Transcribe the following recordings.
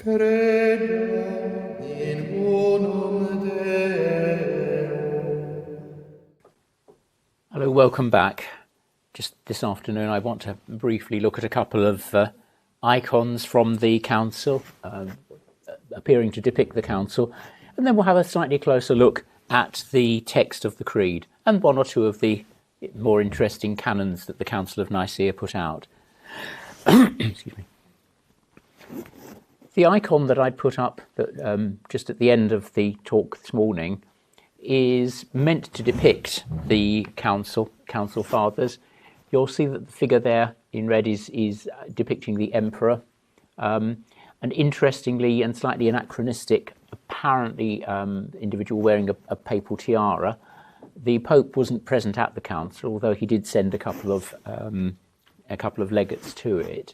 Crede in unum Deo. Hello, welcome back. Just this afternoon I want to briefly look at a couple of icons from the council, appearing to depict the council, and then we'll have a slightly closer look at the text of the Creed and one or two of the more interesting canons that the Council of Nicaea put out. Excuse me. The icon that I put up just at the end of the talk this morning is meant to depict the council fathers. You'll see that the figure there in red is depicting the emperor, and interestingly and slightly anachronistic, apparently individual wearing a papal tiara. The Pope wasn't present at the council, although he did send a couple of legates to it.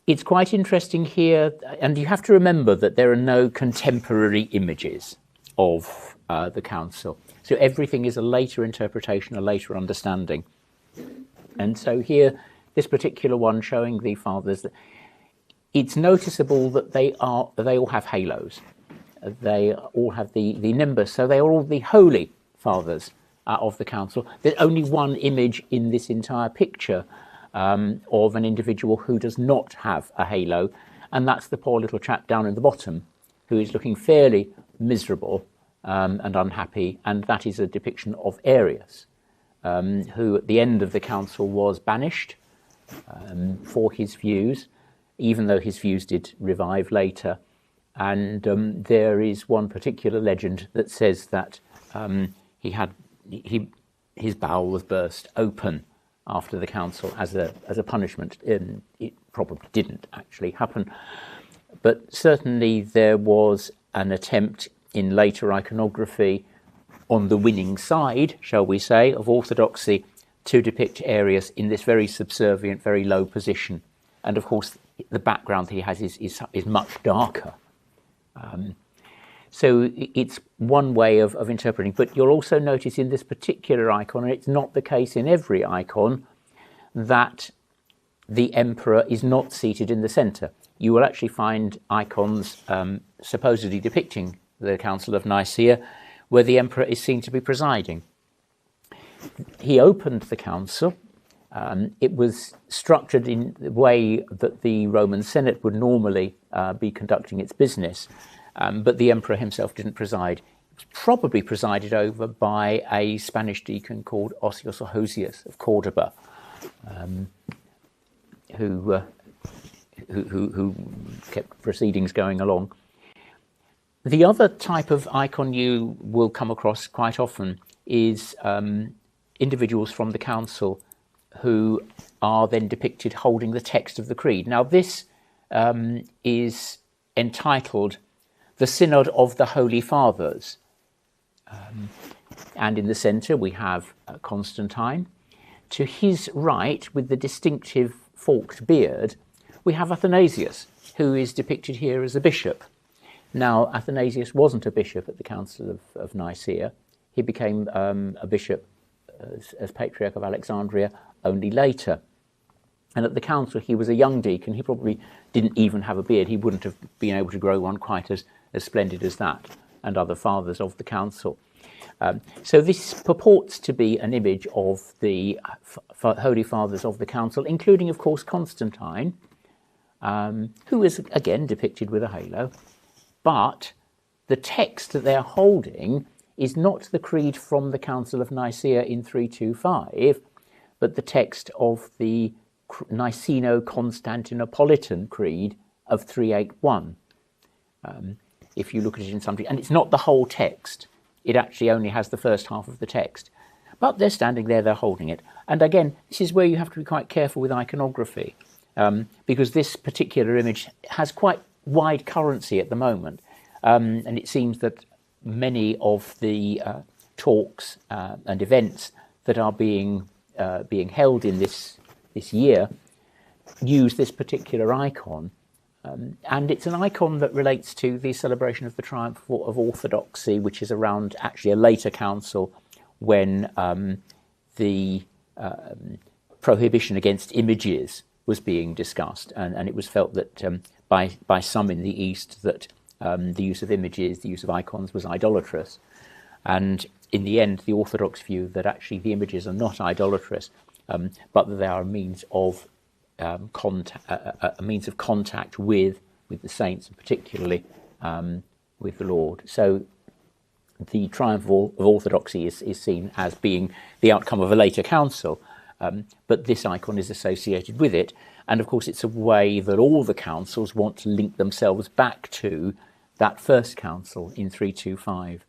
It's quite interesting here, and you have to remember that there are no contemporary images of the council. So everything is a later interpretation, a later understanding. And so here, this particular one showing the fathers, it's noticeable that they all have halos. They all have the nimbus, so they are all the holy fathers of the council. There's only one image in this entire picture of an individual who does not have a halo, and that's the poor little chap down in the bottom who is looking fairly miserable and unhappy, and that is a depiction of Arius, who at the end of the council was banished for his views, even though his views did revive later. And there is one particular legend that says that his bowel was burst open after the council as a punishment. It probably didn't actually happen, but certainly there was an attempt in later iconography on the winning side, shall we say, of orthodoxy to depict Arius in this very subservient, very low position. And of course, the background he has is much darker. So it's one way of interpreting, but you'll also notice in this particular icon, and it's not the case in every icon, that the emperor is not seated in the centre. You will actually find icons supposedly depicting the Council of Nicaea where the emperor is seen to be presiding. He opened the council. It was structured in the way that the Roman Senate would normally be conducting its business. But the emperor himself didn't preside. It was probably presided over by a Spanish deacon called Osios or Hosius of Cordoba, who kept proceedings going along. The other type of icon you will come across quite often is individuals from the council who are then depicted holding the text of the Creed. Now this is entitled the Synod of the Holy Fathers. And in the centre we have Constantine. To his right, with the distinctive forked beard, we have Athanasius, who is depicted here as a bishop. Now, Athanasius wasn't a bishop at the Council of Nicaea. He became a bishop as patriarch of Alexandria only later. And at the council, he was a young deacon. He probably didn't even have a beard. He wouldn't have been able to grow one quite as splendid as that, and other fathers of the council. So this purports to be an image of the Holy Fathers of the council, including, of course, Constantine, who is again depicted with a halo. But the text that they're holding is not the creed from the Council of Nicaea in 325, but the text of the Niceno-Constantinopolitan Creed of 381. If you look at it in something, and it's not the whole text, it actually only has the first half of the text. But they're standing there, they're holding it. And again, this is where you have to be quite careful with iconography, because this particular image has quite wide currency at the moment. And it seems that many of the talks and events that are being held in this year use this particular icon. And it's an icon that relates to the celebration of the triumph of orthodoxy, which is around actually a later council when the prohibition against images was being discussed. And it was felt that by some in the East that the use of images, the use of icons was idolatrous. And in the end, the Orthodox view that actually the images are not idolatrous, but that they are a means of contact with the saints, and particularly with the Lord. So the triumph of orthodoxy is seen as being the outcome of a later council, but this icon is associated with it. And of course, it's a way that all the councils want to link themselves back to that first council in 325.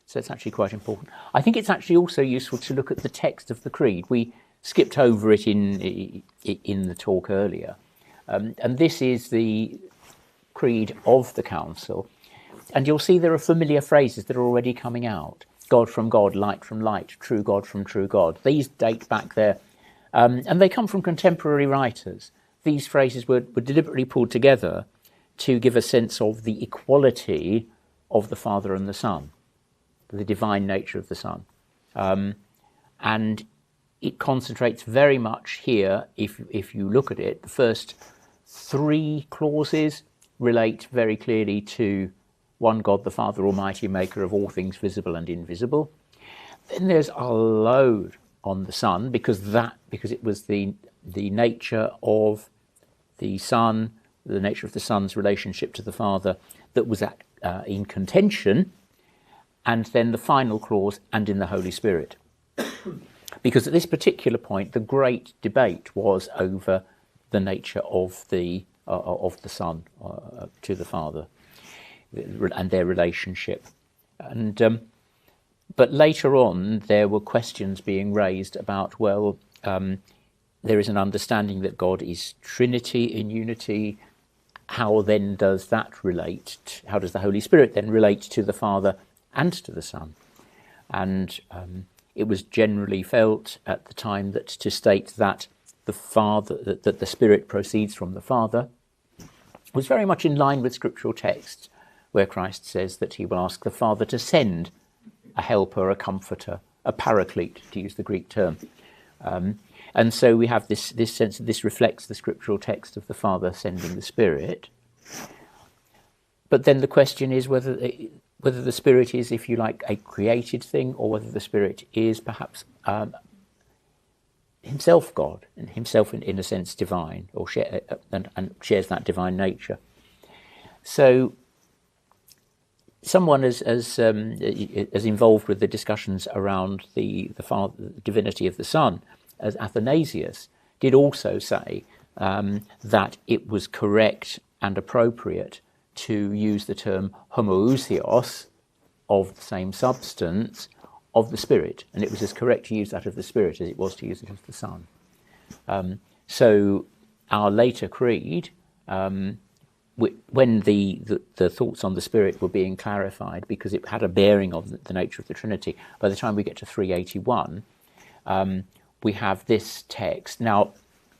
So it's actually quite important. I think it's actually also useful to look at the text of the Creed. We skipped over it in the talk earlier. And this is the Creed of the Council. And you'll see there are familiar phrases that are already coming out. God from God, light from light, true God from true God. These date back there. And they come from contemporary writers. These phrases were deliberately pulled together to give a sense of the equality of the Father and the Son, the divine nature of the Son. And it concentrates very much here, if you look at it, the first three clauses relate very clearly to one God, the Father Almighty, maker of all things visible and invisible. Then there's a load on the Son, because it was the nature of the Son, the nature of the Son's relationship to the Father that was in contention, and then the final clause, and in the Holy Spirit. Because at this particular point, the great debate was over the nature of the Son to the Father and their relationship. And but later on, there were questions being raised about, well, there is an understanding that God is Trinity in unity. How then does that relate? How does the Holy Spirit then relate to the Father and to the Son? And it was generally felt at the time that to state that that the Spirit proceeds from the Father was very much in line with scriptural texts, where Christ says that he will ask the Father to send a helper, a comforter, a paraclete, to use the Greek term. And so we have this sense that this reflects the scriptural text of the Father sending the Spirit. But then the question is whether the Spirit is, if you like, a created thing, or whether the Spirit is perhaps himself God, and himself in a sense divine, or and shares that divine nature. So someone as involved with the discussions around the divinity of the Son, as Athanasius, did also say that it was correct and appropriate to use the term homoousios, of the same substance, of the Spirit, and it was as correct to use that of the Spirit as it was to use it of the Son. So our later creed, when the thoughts on the Spirit were being clarified, because it had a bearing on the nature of the Trinity, by the time we get to 381, we have this text. Now,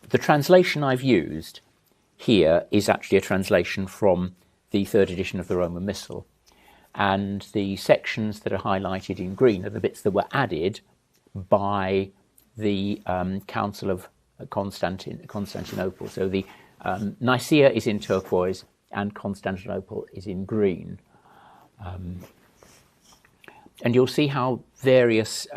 the translation I've used here is actually a translation from the third edition of the Roman Missal, and the sections that are highlighted in green are the bits that were added by the Council of Constantinople. So the Nicaea is in turquoise and Constantinople is in green. And you'll see how various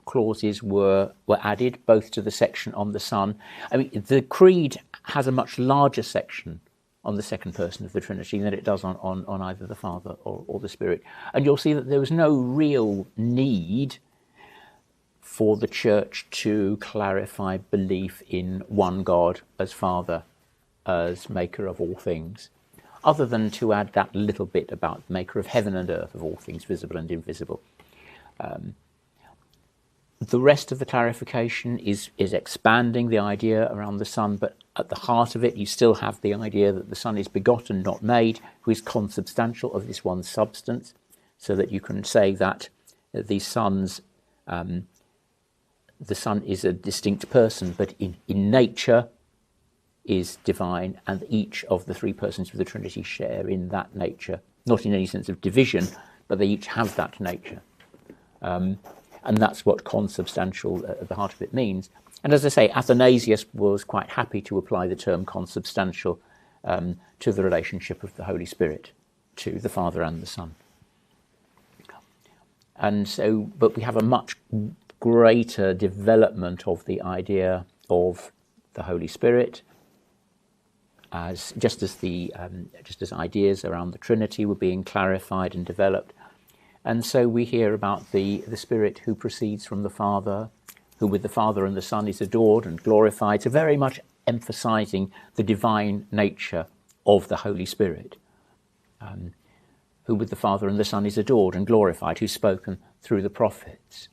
clauses were added, both to the section on the Son. I mean, the Creed has a much larger section on the second person of the Trinity than it does on either the Father or the Spirit. And you'll see that there was no real need for the Church to clarify belief in one God as Father, as maker of all things, other than to add that little bit about maker of heaven and earth, of all things visible and invisible. The rest of the clarification is expanding the idea around the Son, but at the heart of it you still have the idea that the Son is begotten, not made, who is consubstantial of this one substance, so that you can say that the Son is a distinct person, but in nature is divine, and each of the three persons of the Trinity share in that nature, not in any sense of division, but they each have that nature. And that's what consubstantial at the heart of it means. And as I say, Athanasius was quite happy to apply the term consubstantial to the relationship of the Holy Spirit, to the Father and the Son. And so, but we have a much greater development of the idea of the Holy Spirit, as just as ideas around the Trinity were being clarified and developed. And so we hear about the Spirit who proceeds from the Father, who with the Father and the Son is adored and glorified, so very much emphasizing the divine nature of the Holy Spirit, who with the Father and the Son is adored and glorified, who's spoken through the prophets.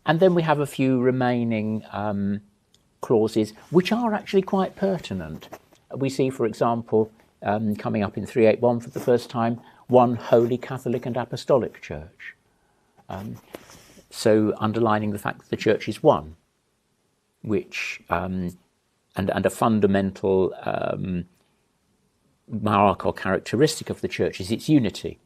And then we have a few remaining clauses which are actually quite pertinent. We see, for example, coming up in 381 for the first time, one holy Catholic and Apostolic Church. So underlining the fact that the Church is one, which and a fundamental mark or characteristic of the Church is its unity.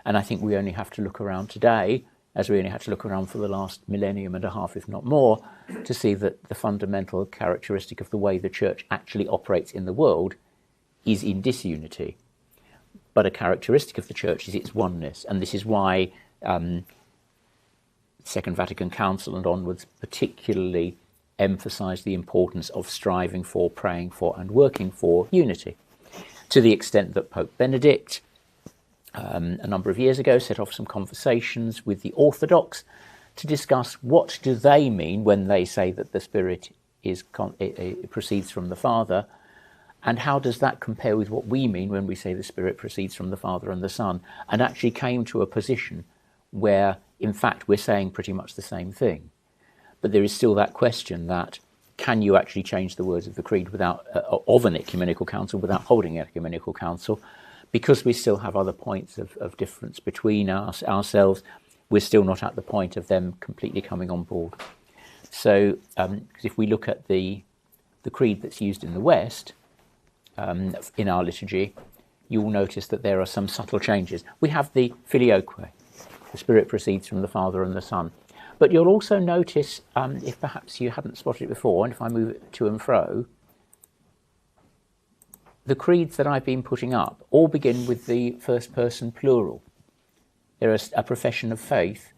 And I think we only have to look around today, as we only had to look around for the last millennium and a half, if not more, to see that the fundamental characteristic of the way the Church actually operates in the world is in disunity. But a characteristic of the Church is its oneness, and this is why Second Vatican Council and onwards particularly emphasised the importance of striving for, praying for, and working for unity, to the extent that Pope Benedict, a number of years ago, set off some conversations with the Orthodox to discuss what do they mean when they say that the Spirit proceeds from the Father, and how does that compare with what we mean when we say the Spirit proceeds from the Father and the Son, and actually came to a position where, in fact, we're saying pretty much the same thing. But there is still that question that, can you actually change the words of the Creed without of an ecumenical council without holding an ecumenical council? Because we still have other points of difference between ourselves, we're still not at the point of them completely coming on board. So if we look at the Creed that's used in the West, in our liturgy, you will notice that there are some subtle changes. We have the Filioque, the Spirit proceeds from the Father and the Son. But you'll also notice, if perhaps you hadn't spotted it before, and if I move it to and fro, the creeds that I've been putting up all begin with the first person plural. There is a profession of faith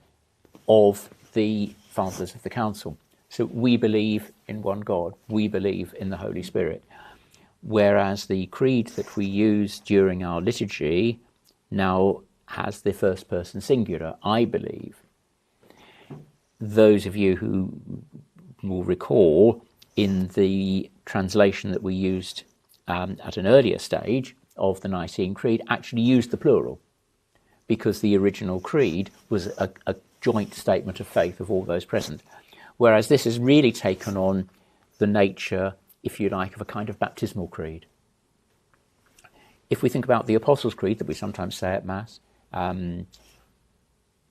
of the Fathers of the Council. So we believe in one God, we believe in the Holy Spirit. Whereas the creed that we use during our liturgy now has the first person singular, I believe. Those of you who will recall, in the translation that we used at an earlier stage of the Nicene Creed, actually used the plural, because the original creed was a joint statement of faith of all those present. Whereas this has really taken on the nature, if you like, of a kind of baptismal creed. If we think about the Apostles' Creed that we sometimes say at Mass,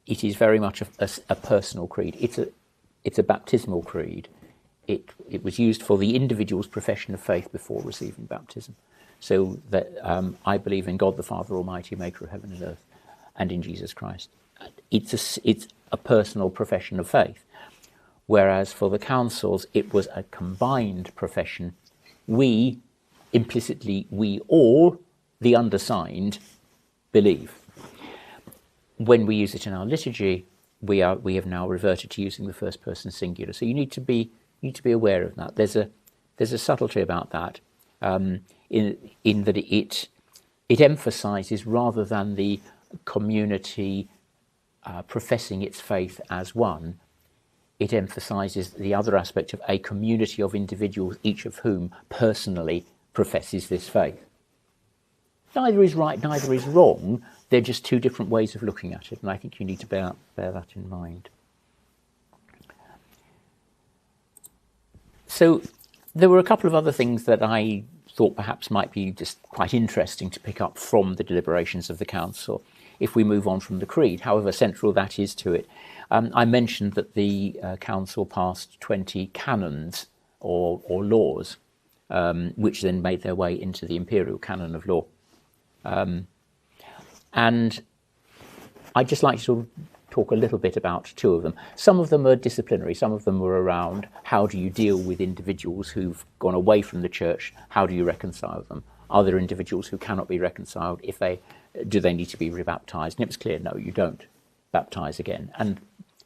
it is very much a personal creed. It's a baptismal creed. It was used for the individual's profession of faith before receiving baptism. So that I believe in God the Father Almighty, maker of heaven and earth, and in Jesus Christ. It's a personal profession of faith. Whereas for the councils, it was a combined profession. We, implicitly, we all, the undersigned, believe. When we use it in our liturgy, we have now reverted to using the first person singular. So you need to be aware of that. There's a subtlety about that, in that it emphasises, rather than the community professing its faith as one, it emphasises the other aspect of a community of individuals, each of whom personally professes this faith. Neither is right, neither is wrong. They're just two different ways of looking at it, and I think you need to bear that in mind. So there were a couple of other things that I thought perhaps might be just quite interesting to pick up from the deliberations of the Council, if we move on from the Creed, however central that is to it. I mentioned that the Council passed 20 canons or laws, which then made their way into the imperial canon of law. And I'd just like to talk a little bit about two of them. Some of them are disciplinary, some of them were around how do you deal with individuals who've gone away from the church, how do you reconcile them. are there individuals who cannot be reconciled? Do they need to be rebaptized? And it was clear, no, you don't baptize again. And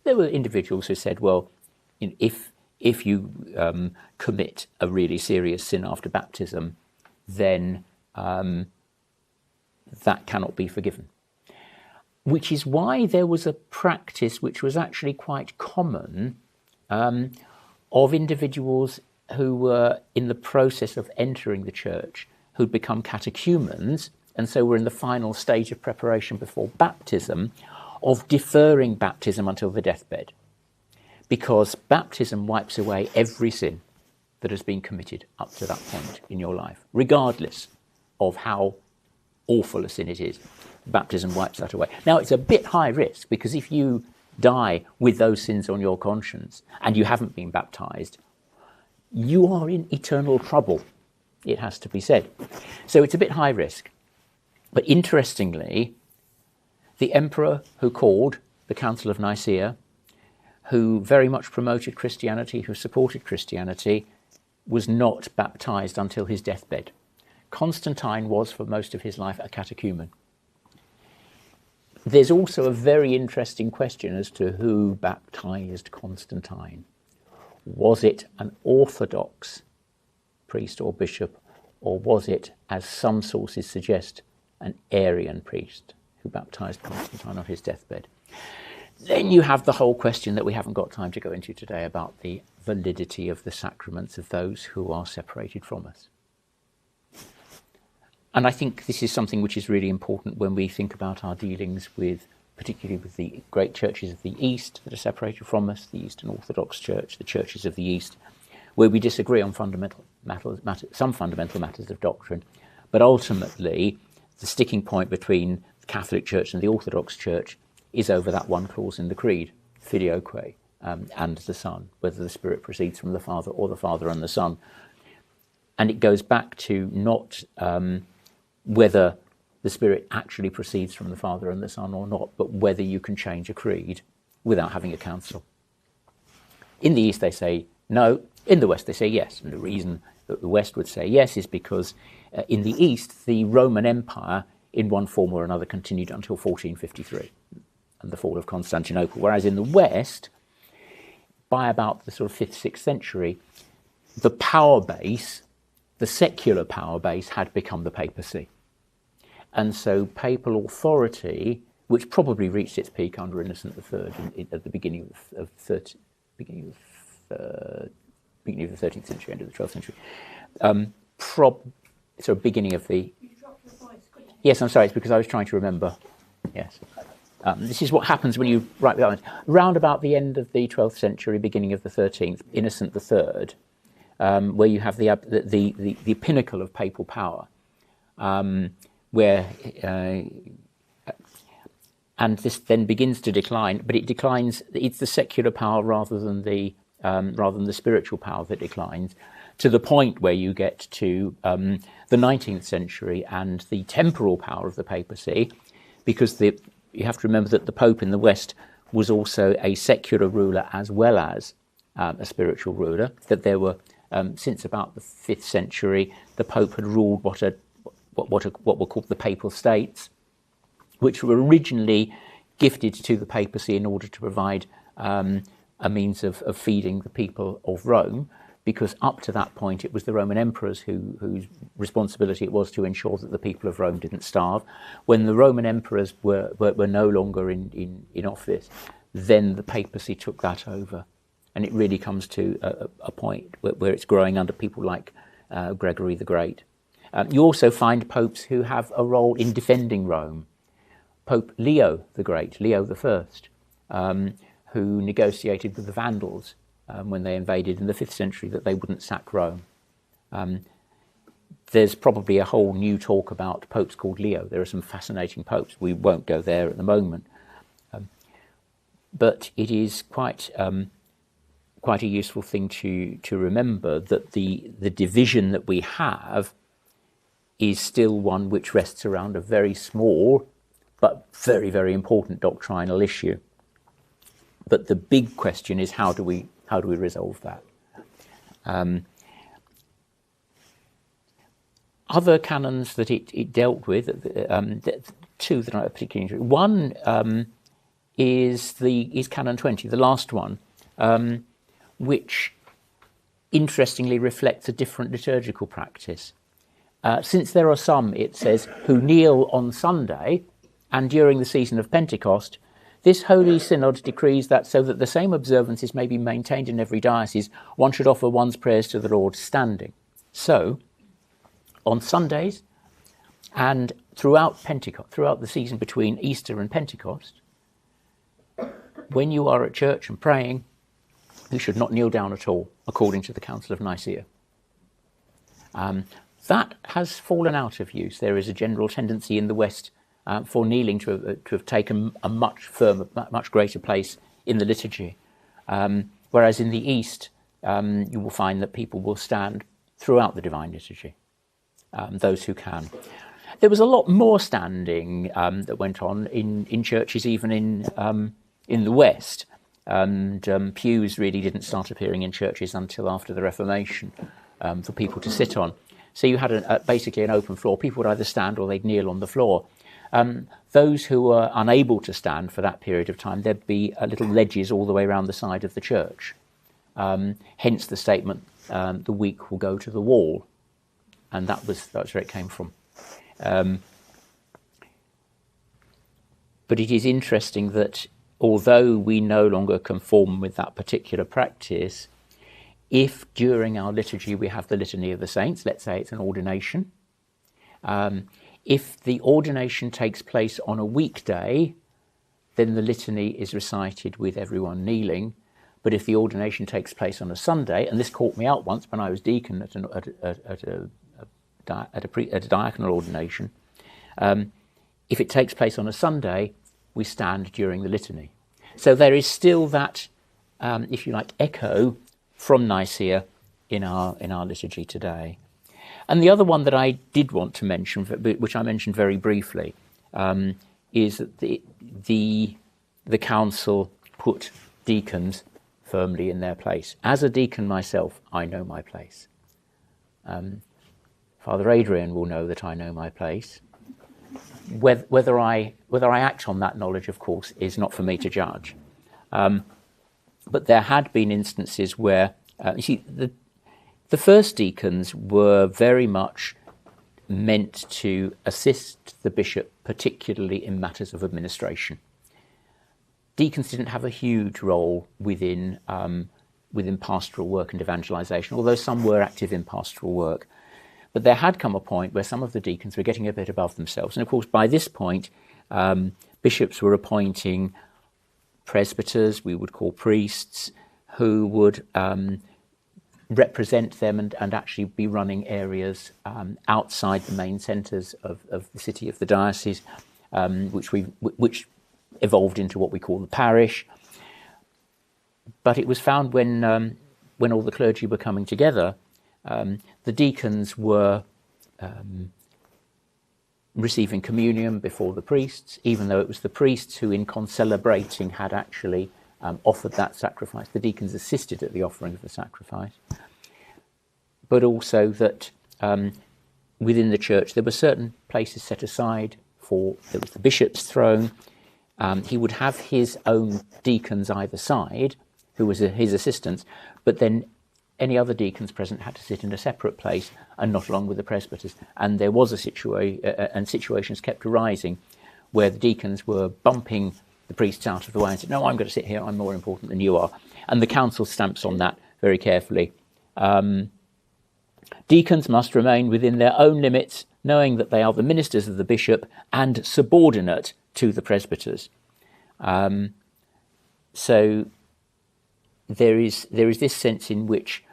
there were individuals who said, well, if you commit a really serious sin after baptism, then that cannot be forgiven. Which is why there was a practice which was actually quite common of individuals who were in the process of entering the church, who'd become catechumens, and so were in the final stage of preparation before baptism, of deferring baptism until the deathbed. Because baptism wipes away every sin that has been committed up to that point in your life, regardless of how awful a sin it is. Baptism wipes that away. Now, it's a bit high risk, because if you die with those sins on your conscience and you haven't been baptized, you are in eternal trouble, it has to be said. So it's a bit high risk. But interestingly, the emperor who called the Council of Nicaea, who very much promoted Christianity, who supported Christianity, was not baptized until his deathbed. Constantine was, for most of his life, a catechumen. There's also a very interesting question as to who baptized Constantine. Was it an Orthodox priest or bishop, or was it, as some sources suggest, an Arian priest who baptized Constantine on his deathbed? Then you have the whole question that we haven't got time to go into today about the validity of the sacraments of those who are separated from us. And I think this is something which is really important when we think about our dealings with, particularly with the great churches of the East that are separated from us, the Eastern Orthodox Church, the churches of the East, where we disagree on some fundamental matters of doctrine. But ultimately, the sticking point between the Catholic Church and the Orthodox Church is over that one clause in the Creed, filioque, and the Son, whether the Spirit proceeds from the Father or the Father and the Son. And it goes back to not whether the Spirit actually proceeds from the Father and the Son or not, but whether you can change a creed without having a council. In the East they say no, in the West they say yes. And the reason that the West would say yes is because in the East the Roman Empire in one form or another continued until 1453 and the fall of Constantinople, whereas in the West, by about the sort of 5th, 6th century, the power base, the secular power base, had become the papacy. And so papal authority, which probably reached its peak under Innocent III at the beginning of the 13th century, end of the 12th century, beginning of the... You dropped the voice, couldn't you? Yes, I'm sorry, it's because I was trying to remember. Yes. This is what happens when you write the round about the end of the 12th century, beginning of the 13th, Innocent III, where you have the pinnacle of papal power, where and this then begins to decline, but it declines. It's the secular power rather than the spiritual power that declines, to the point where you get to the 19th century and the temporal power of the papacy, because you have to remember that the Pope in the West was also a secular ruler as well as a spiritual ruler. That there were since about the 5th century, the Pope had ruled what were called the Papal States, which were originally gifted to the papacy in order to provide a means of feeding the people of Rome, because up to that point it was the Roman emperors whose responsibility it was to ensure that the people of Rome didn't starve. When the Roman emperors were no longer in office, then the papacy took that over. And it really comes to a point where it's growing under people like Gregory the Great. You also find popes who have a role in defending Rome. Pope Leo the Great, Leo I, who negotiated with the Vandals when they invaded in the 5th century that they wouldn't sack Rome. There's probably a whole new talk about popes called Leo. There are some fascinating popes. We won't go there at the moment. But it is quite a useful thing to remember that the division that we have is still one which rests around a very small but very, very important doctrinal issue. But the big question is how do we resolve that? Other canons that it dealt with, two that I particularly enjoy. One is Canon 20, the last one, which interestingly reflects a different liturgical practice. Since there are some, it says, who kneel on Sunday and during the season of Pentecost, this Holy Synod decrees that so that the same observances may be maintained in every diocese, one should offer one's prayers to the Lord standing. So, on Sundays and throughout Pentecost, throughout the season between Easter and Pentecost, when you are at church and praying, you should not kneel down at all, according to the Council of Nicaea. That has fallen out of use. There is a general tendency in the West for kneeling to have taken a much firmer, much greater place in the liturgy. Whereas in the East, you will find that people will stand throughout the Divine Liturgy, those who can. There was a lot more standing that went on in churches, even in the West. And pews really didn't start appearing in churches until after the Reformation for people to sit on. So you had basically an open floor. People would either stand or they'd kneel on the floor. Those who were unable to stand for that period of time, there'd be little ledges all the way around the side of the church. Hence the statement, the weak will go to the wall. And that's where it came from. But it is interesting that although we no longer conform with that particular practice, if during our liturgy we have the Litany of the Saints, let's say it's an ordination, if the ordination takes place on a weekday, then the litany is recited with everyone kneeling. But if the ordination takes place on a Sunday, and this caught me out once when I was deacon at a diaconal ordination, if it takes place on a Sunday, we stand during the litany. So there is still that, if you like, echo from Nicaea in our liturgy today. And the other one that I did want to mention, which I mentioned very briefly, is that the council put deacons firmly in their place. As a deacon myself, I know my place. Father Adrian will know that I know my place. Whether I act on that knowledge, of course, is not for me to judge. But there had been instances where, you see, the first deacons were very much meant to assist the bishop, particularly in matters of administration. Deacons didn't have a huge role within pastoral work and evangelisation, although some were active in pastoral work. But there had come a point where some of the deacons were getting a bit above themselves. And of course, by this point, bishops were appointing presbyters, we would call priests, who would represent them and actually be running areas outside the main centres of the city of the diocese, which evolved into what we call the parish. But it was found when all the clergy were coming together, the deacons were receiving communion before the priests, even though it was the priests who, in concelebrating, had actually offered that sacrifice. The deacons assisted at the offering of the sacrifice. But also that within the church there were certain places set aside for, there was the bishop's throne. He would have his own deacons either side, who was his assistants, but then any other deacons present had to sit in a separate place and not along with the presbyters. And there was and situations kept arising where the deacons were bumping the priests out of the way and said, no, I'm going to sit here, I'm more important than you are. And the council stamps on that very carefully. Deacons must remain within their own limits, knowing that they are the ministers of the bishop and subordinate to the presbyters. So there is this sense in which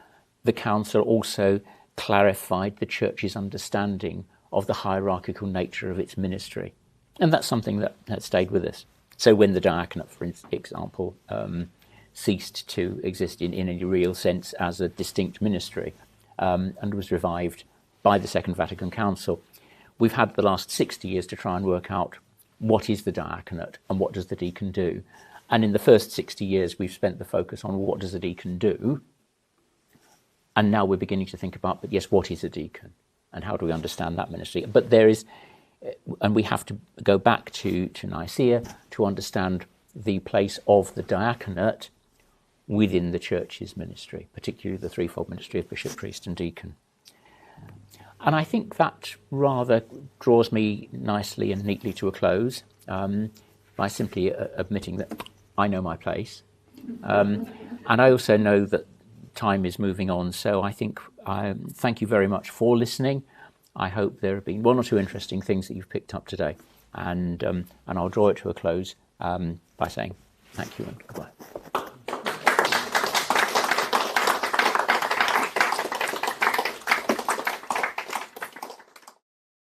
the council also clarified the church's understanding of the hierarchical nature of its ministry. And that's something that has stayed with us. So when the diaconate, for example, ceased to exist in any real sense as a distinct ministry and was revived by the Second Vatican Council, we've had the last 60 years to try and work out what is the diaconate and what does the deacon do. And in the first 60 years, we've spent the focus on what does a deacon do. And now we're beginning to think about, but yes, what is a deacon? and how do we understand that ministry? But there is, and we have to go back to Nicaea to understand the place of the diaconate within the church's ministry, particularly the threefold ministry of bishop, priest and deacon. And I think that rather draws me nicely and neatly to a close by simply admitting that I know my place. And I also know that time is moving on, so I think thank you very much for listening. I hope there have been one or two interesting things that you've picked up today, and I'll draw it to a close by saying thank you and goodbye.